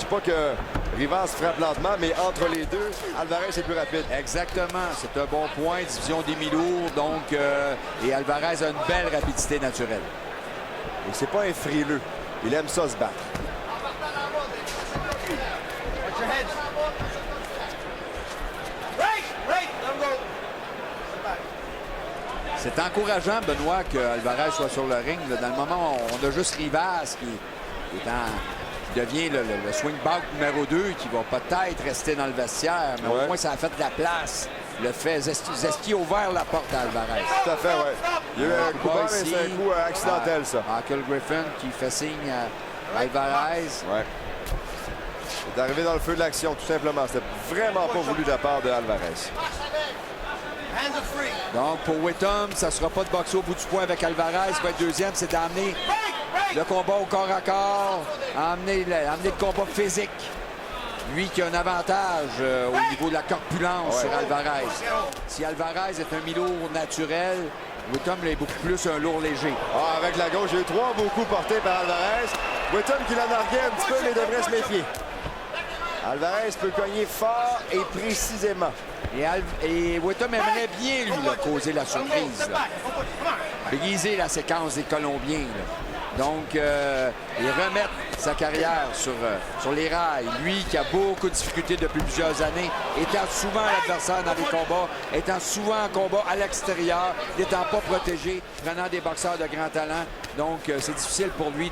dis pas que Rivas frappe lentement, mais entre les deux, Alvarez est plus rapide. Exactement. C'est un bon point. Division des mi-lourds. Donc, et Alvarez a une belle rapidité naturelle. Et c'est pas un frileux. Il aime ça se battre. C'est encourageant, Benoît, que Alvarez soit sur le ring. Là, dans le moment où on a juste Rivas qui devient le swing back numéro 2, qui va peut-être rester dans le vestiaire, mais au moins ça a fait de la place. Le fait, Zesty a ouvert la porte à Alvarez. Tout à fait, oui. Il y a eu un coup bas, mais c'est un coup accidentel, ça. Michael Griffin qui fait signe à Alvarez. Ouais. Il est arrivé dans le feu de l'action, tout simplement. C'était vraiment pas voulu de la part de Alvarez. Donc, pour Whittam, ça ne sera pas de boxer au bout du poing avec Alvarez. Pour être deuxième, c'est d'amener le combat au corps à corps, amener le combat physique. Lui qui a un avantage au niveau de la corpulence sur Alvarez. Si Alvarez est un mi-lourd naturel, Whittam est beaucoup plus un lourd léger. Ah, avec la gauche, il y a eu 3 beaux coups portés par Alvarez. Whittam qui l'en narguait un petit peu, mais devrait se méfier. Alvarez peut cogner fort et précisément. Et Whittam aimerait bien, lui, là, causer la surprise. Briser la séquence des Colombiens. Là. Donc, et remettre sa carrière sur les rails. Lui qui a beaucoup de difficultés depuis plusieurs années, étant souvent l'adversaire dans les combats, étant souvent en combat à l'extérieur, n'étant pas protégé, prenant des boxeurs de grand talent. Donc, c'est difficile pour lui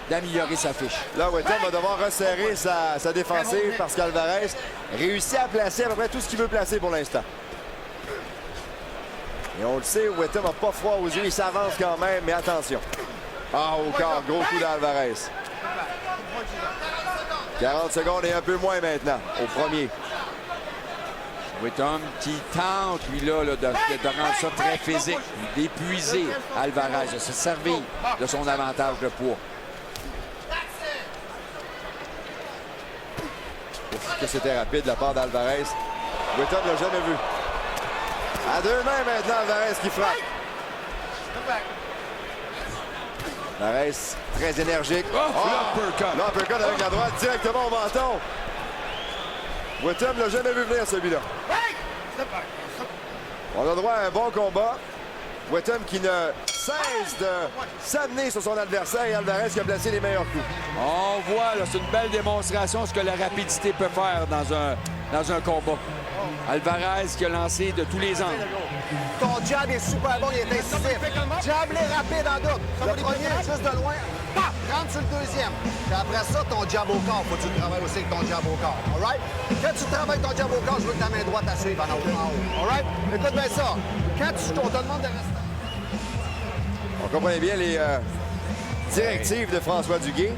d'améliorer sa fiche. Là, Whittam va devoir resserrer sa défensive parce qu'Alvarez réussit à placer à peu près tout ce qu'il veut placer pour l'instant. Et on le sait, Whittam n'a pas froid aux yeux. Il s'avance quand même, mais attention. Ah, au corps, gros coup d'Alvarez. 40 secondes et un peu moins maintenant, au premier. Whittam qui tente, lui, là, de rendre ça très physique, d'épuiser Alvarez, de se servir de son avantage de poids. Que c'était rapide de la part d'Alvarez. Whittam ne l'a jamais vu. À 2 mains maintenant, Alvarez qui frappe. Alvarez, très énergique. L'uppercut avec la droite directement au menton. Whittam ne l'a jamais vu venir, celui-là. On a droit à un bon combat. Whittam qui ne cesse de s'amener sur son adversaire et Alvarez qui a placé les meilleurs coups. On voit, là, c'est une belle démonstration de ce que la rapidité peut faire dans un combat. Alvarez qui a lancé de tous les angles. Ton jab est super bon, il est incisif. Jab les rapide en double. Le premier, juste de loin, paf, rentre sur le deuxième. Puis après ça, ton jab au corps. Faut que tu le travailles aussi avec ton jab au corps. All right? Quand tu travailles ton jab au corps, je veux que ta main droite la suive en haut. All right? Écoute bien ça. Quand on te demande de rester... On comprenait bien les directives de François Duguay.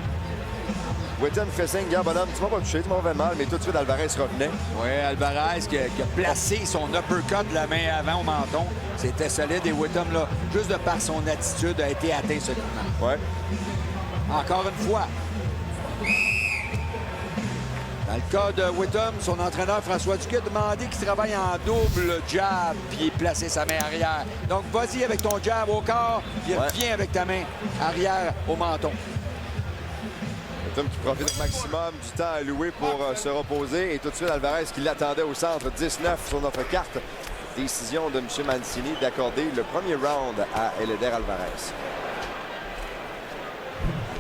Whittam fait signe, gars, bonhomme, tu m'as pas touché, tu m'as fait mal, mais tout de suite, Alvarez revenait. Oui, Alvarez qui a placé son uppercut de la main avant au menton. C'était solide et Whittam, là, juste de par son attitude, a été atteint solidement. Ouais. Encore une fois. Dans le cas de Whittam, son entraîneur François Duguay a demandé qu'il travaille en double jab puis placer sa main arrière. Donc, vas-y avec ton jab au corps, puis viens avec ta main arrière au menton. Whittam qui profite au maximum du temps alloué pour se reposer. Et tout de suite, Alvarez qui l'attendait au centre. 19 sur notre carte. Décision de M. Mancini d'accorder le premier round à Eleider Alvarez.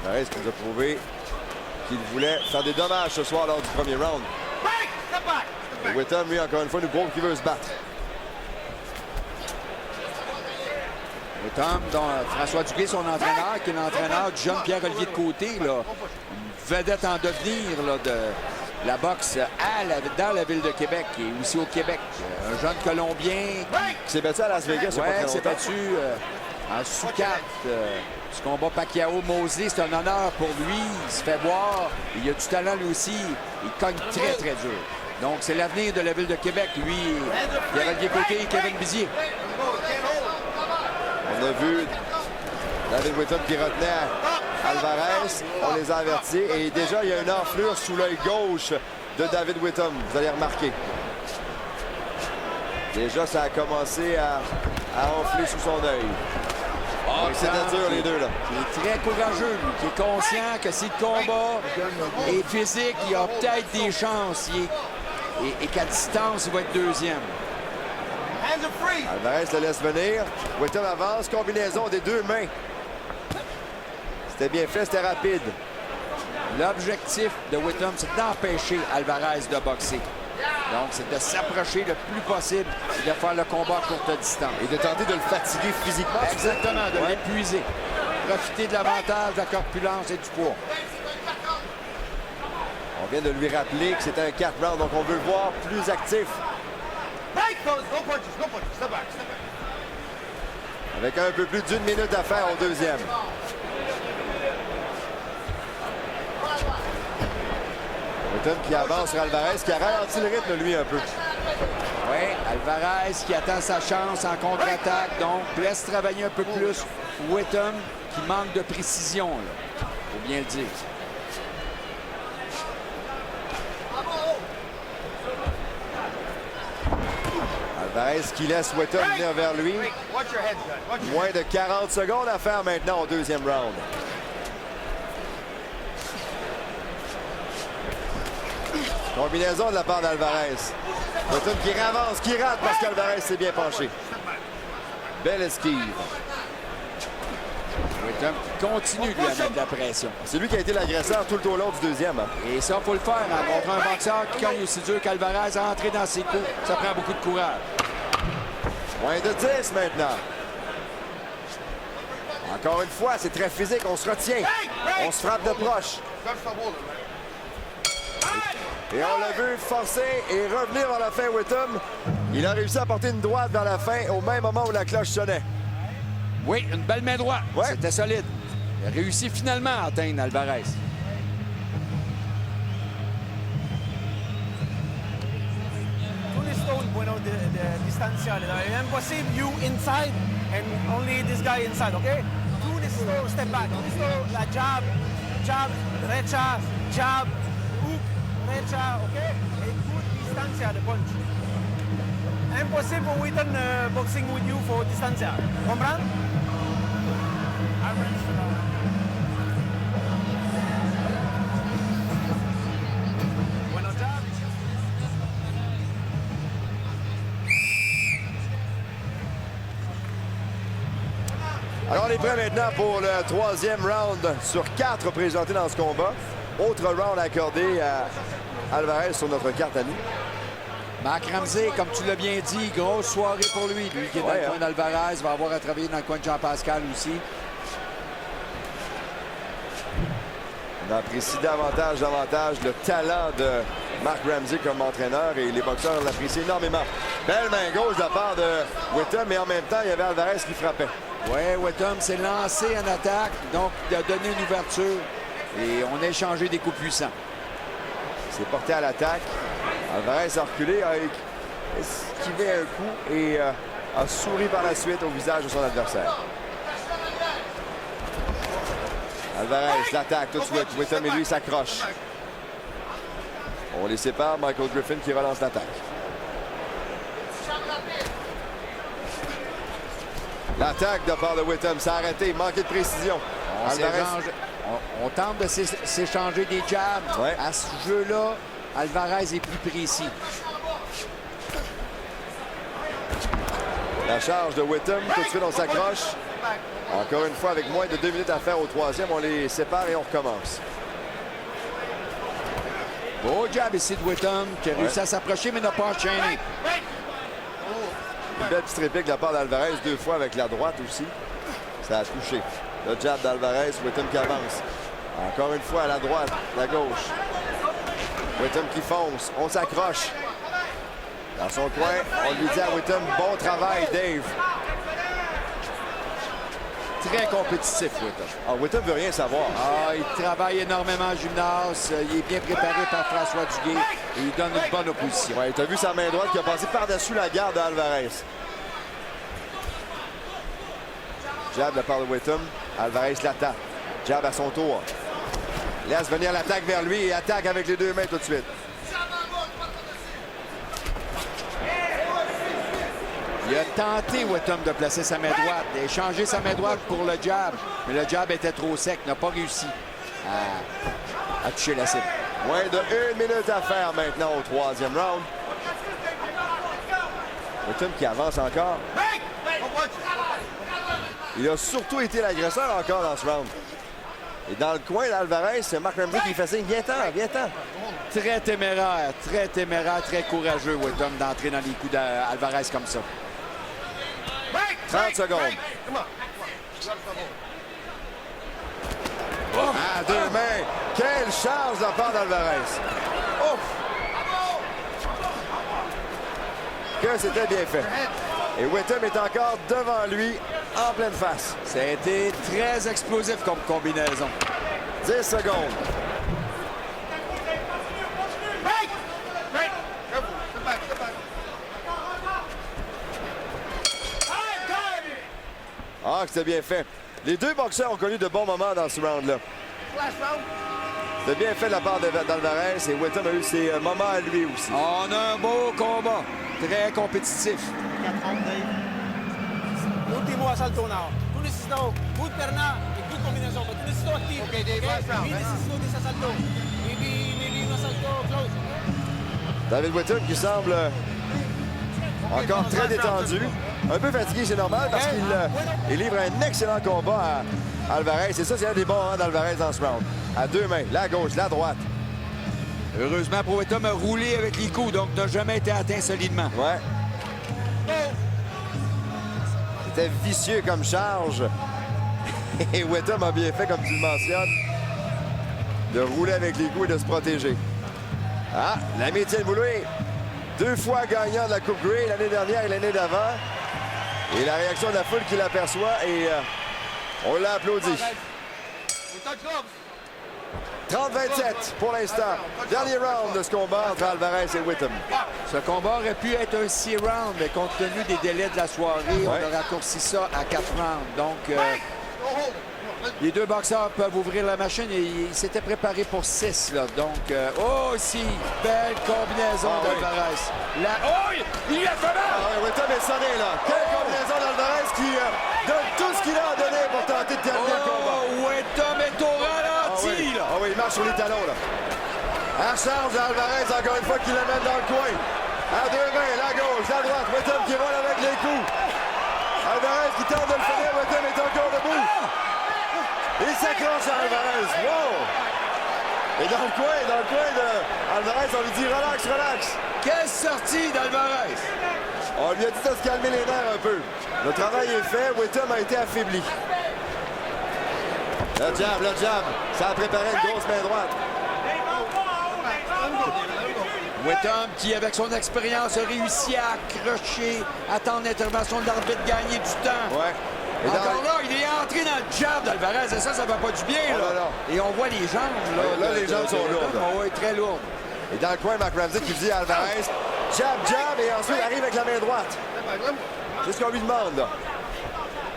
Alvarez qui nous a prouvé qu'il voulait faire des dommages ce soir lors du premier round. Et Whittam, lui, encore une fois, nous prouve qu'il veut se battre. Whittam, dont François Duguay, son entraîneur, qui est l'entraîneur du jeune Pierre-Olivier de Côté, là, une vedette en devenir là, de la boxe dans la ville de Québec et aussi au Québec. Un jeune Colombien qui s'est battu à Las Vegas. Ouais, s'est battu en sous-carte. Ce combat Pacquiao-Mosley, c'est un honneur pour lui. Il se fait voir. Il a du talent lui aussi. Il cogne très, très dur. Donc, c'est l'avenir de la ville de Québec. Lui, Pierre-Olivier Côté et Kevin Bizier. On a vu David Whittam qui retenait Alvarez. On les a avertis. Et déjà, il y a une enflure sous l'œil gauche de David Whittam. Vous allez remarquer. Déjà, ça a commencé à enfler sous son œil. C'était dur, les deux, là. Qui est très courageux, lui, qui est conscient que si le combat est physique, il a peut-être des chances. Et qu'à distance, il va être deuxième. Alvarez le laisse venir. Whittam avance. Combinaison des deux mains. C'était bien fait, c'était rapide. L'objectif de Whittam, c'est d'empêcher Alvarez de boxer. Donc, c'est de s'approcher le plus possible et de faire le combat à courte distance. Et de tenter de le fatiguer physiquement. Exactement, de l'épuiser. Profiter de l'avantage, de la corpulence et du poids. On vient de lui rappeler que c'était un 4 rounds, donc on veut le voir plus actif. Avec un peu plus d'une minute à faire au deuxième. Whittam qui avance sur Alvarez, qui a ralenti le rythme, lui, un peu. Oui, Alvarez qui attend sa chance en contre-attaque, donc laisse travailler un peu plus Whittam qui manque de précision, là. Faut bien le dire. Alvarez qui laisse Whittam venir vers lui. Moins de 40 secondes à faire maintenant au deuxième round. Combinaison de la part d'Alvarez. Whittam qui avance, qui rate parce qu'Alvarez s'est bien penché. Belle esquive. Whittam qui continue de lui mettre de la pression. C'est lui qui a été l'agresseur tout le long du deuxième. Hein? Et ça, il faut le faire. Hein, contre un boxeur qui cogne aussi dur qu'Alvarez à entrer dans ses coups. Ça prend beaucoup de courage. Moins de 10 maintenant. Encore une fois, c'est très physique. On se retient. On se frappe de proche. Et on l'a vu forcer et revenir vers la fin, Whittam. Il a réussi à porter une droite vers la fin au même moment où la cloche sonnait. Oui, une belle main droite. Ouais. C'était solide. Il a réussi finalement à atteindre Alvarez. Bueno, de distancia. Es imposible you inside and only this guy inside, okay? Do this slow step back. Do this slow, la jab, jab, derecha, jab, hook, derecha, okay? A good distancia de punch. Impossible we can boxing with you for distancia. Comprend? Bueno, jab. Alors, on est prêt maintenant pour le troisième round sur 4 présentés dans ce combat. Autre round accordé à Alvarez sur notre carte à nous. Marc Ramsey, comme tu l'as bien dit, grosse soirée pour lui. Lui qui est dans le coin d'Alvarez, va avoir à travailler dans le coin de Jean-Pascal aussi. On apprécie davantage le talent de Marc Ramsey comme entraîneur et les boxeurs l'apprécient énormément. Belle main gauche de la part de Whittam, mais en même temps, il y avait Alvarez qui frappait. Oui, Whittam s'est lancé en attaque, donc il a donné une ouverture et on a échangé des coups puissants. Il s'est porté à l'attaque. Alvarez a reculé, a esquivé un coup et a souri par la suite au visage de son adversaire. Alvarez l'attaque tout de suite. Whittam et lui s'accrochent. On les sépare. Michael Griffin qui relance l'attaque. L'attaque de part de Whittam s'est arrêté. Manqué de précision. On tente de s'échanger des jabs. Ouais. À ce jeu-là, Alvarez est plus précis. La charge de Whittam. Tout de suite, on s'accroche. Encore une fois, avec moins de 2 minutes à faire au troisième, on les sépare et on recommence. Beau jab ici de Whittam qui a réussi à s'approcher mais n'a pas enchaîné. Une belle petite réplique de la part d'Alvarez, 2 fois avec la droite aussi. Ça a touché. Le jab d'Alvarez, Whittam qui avance. Encore une fois à la droite, la gauche. Whittam qui fonce. On s'accroche. Dans son coin, on lui dit à Whittam, bon travail, Dave. Très compétitif, Whittam. Ah, Whittam veut rien savoir. Ah, il travaille énormément en gymnase. Il est bien préparé par François Duguay et il donne une bonne opposition. Ouais, tu as vu sa main droite qui a passé par-dessus la garde d'Alvarez. Jab de la part de Whittam. Alvarez l'attaque. Jab à son tour. Laisse venir l'attaque vers lui et attaque avec les 2 mains tout de suite. Il a tenté, Whittam, de placer sa main droite, d'échanger sa main droite pour le jab. Mais le jab était trop sec, n'a pas réussi à toucher la cible. Moins de 1 minute à faire maintenant au 3e round. Whittam qui avance encore. Il a surtout été l'agresseur encore dans ce round. Et dans le coin d'Alvarez, c'est Mark Ramsey qui fait signe. Viens-t'en, viens-t'en. Très téméraire, très courageux, Whittam, d'entrer dans les coups d'Alvarez comme ça. 30 secondes. À 2 mains. Quelle charge de la part d'Alvarez. Ouf! Que c'était bien fait. Et Whittam est encore devant lui, en pleine face. Ça a été très explosif comme combinaison. 10 secondes. Ah, c'était bien fait. Les deux boxeurs ont connu de bons moments dans ce round-là. C'était bien fait de la part d'Alvarez et Whittam a eu ses moments à lui aussi. On a un beau combat, très compétitif. Ultimo asalto now. Tú necesitas good perna y good combinación. But tú necesitas active. Okay, Dave, last round. We necesito this asalto. Maybe un asalto close. David Whittam qui semble encore très détendu. Un peu fatigué, c'est normal, parce qu'il livre un excellent combat à Alvarez. Et ça, c'est un des bons moments d'Alvarez dans ce round. À 2 mains, la gauche, la droite. Heureusement pour Whittam, a roulé avec les coups, donc n'a jamais été atteint solidement. Ouais. C'était vicieux comme charge. Et Whittam a bien fait, comme tu le mentionnes, de rouler avec les coups et de se protéger. Ah, l'ami Étienne Boulay, 2 fois gagnant de la Coupe Grey l'année dernière et l'année d'avant. Et la réaction de la foule qui l'aperçoit et on l'a applaudi. 30-27 pour l'instant. Dernier round de ce combat entre Alvarez et Whittam. Ce combat aurait pu être un 6 rounds, mais compte tenu des délais de la soirée, on a raccourci ça à 4 rounds. Donc, les deux boxeurs peuvent ouvrir la machine et ils s'étaient préparés pour 6. Là. Donc, aussi, belle combinaison d'Alvarez. Oh, il a fait mal! Whittam est sonné, là. Quelle combinaison d'Alvarez qui donne tout ce qu'il a donné pour tenter de terminer le combat. Whittam est au ralenti, là. Ah oui, il marche sur les talons, là. À charge d'Alvarez, encore une fois, qui l'amène dans le coin. À 2 mains, la gauche, la droite. Whittam qui vole avec les coups. Alvarez qui tente de le finir. Whittam est encore debout. Il s'accroche à Alvarez. Wow! Et dans le coin d'Alvarez, on lui dit relax, relax. Quelle sortie d'Alvarez! On lui a dit de se calmer les nerfs un peu. Le travail est fait. Whittam a été affaibli. Le jab. Ça a préparé une grosse main droite. Whittam qui, avec son expérience, a réussi à accrocher, attendre l'intervention de l'arbitre, gagner du temps. Ouais. Et encore là, il est entré dans le jab d'Alvarez et ça va pas du bien. Là. Et on voit les jambes. Là, les jambes sont lourdes. Oui, très lourdes. Et dans le coin, Mark Ramsey qui dit à Alvarez, jab, et ensuite arrive avec la main droite. C'est ce qu'on lui demande, là.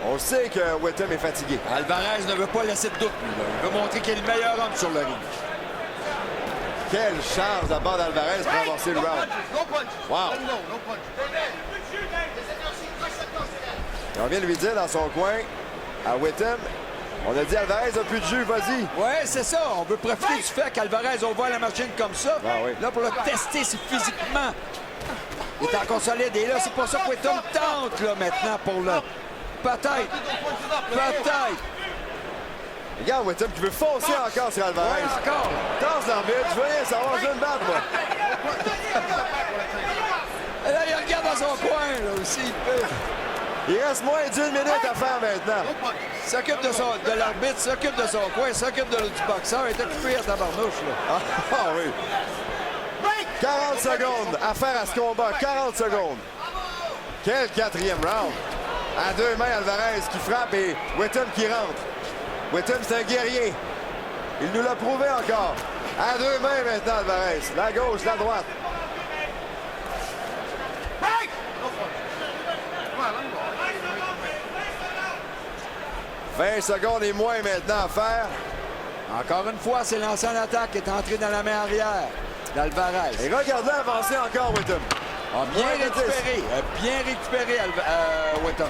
On sait que Whittam est fatigué. Alvarez ne veut pas laisser de doute. Il veut montrer qu'il est le meilleur homme sur le ring. Quelle charge à bord d'Alvarez pour avancer le round. Wow! Et on vient de lui dire dans son coin, à Whittam, on a dit Alvarez a plus de jus, vas-y. Oui, c'est ça. On veut profiter du fait qu'Alvarez ouvre la machine comme ça. Ah oui. Là, pour le tester physiquement. Il est encore solide. Et là, c'est pour ça que Whittam tente là, maintenant pour le... Peut-être. Regarde Whittam qui veut foncer encore sur Alvarez. Ouais, encore. Tasse l'arbitre, je veux rien savoir, je veux me battre, moi. Et là, il regarde dans son coin, là, aussi. Il reste moins d'1 minute à faire maintenant. S'occupe de l'arbitre, s'occupe de son coin, s'occupe du boxeur. Il est occupé à tabarnouche, là. Ah oui. 40 secondes à faire à ce combat. 40 secondes. Quel 4e round. À 2 mains, Alvarez qui frappe et Whittam qui rentre. Whittam, c'est un guerrier. Il nous l'a prouvé encore. À 2 mains maintenant, Alvarez. La gauche, la droite. « 20 secondes et moins maintenant à faire. » Encore une fois, c'est lancé en attaque qui est entré dans la main arrière d'Alvarez. Et regarde-le avancer encore, Whittam. A bien Ouais, récupéré. A bien récupéré, Wheaton.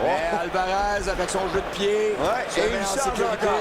Oh. Mais Alvarez, avec son jeu de pied, Ouais, se et met il en charge sécurité. encore.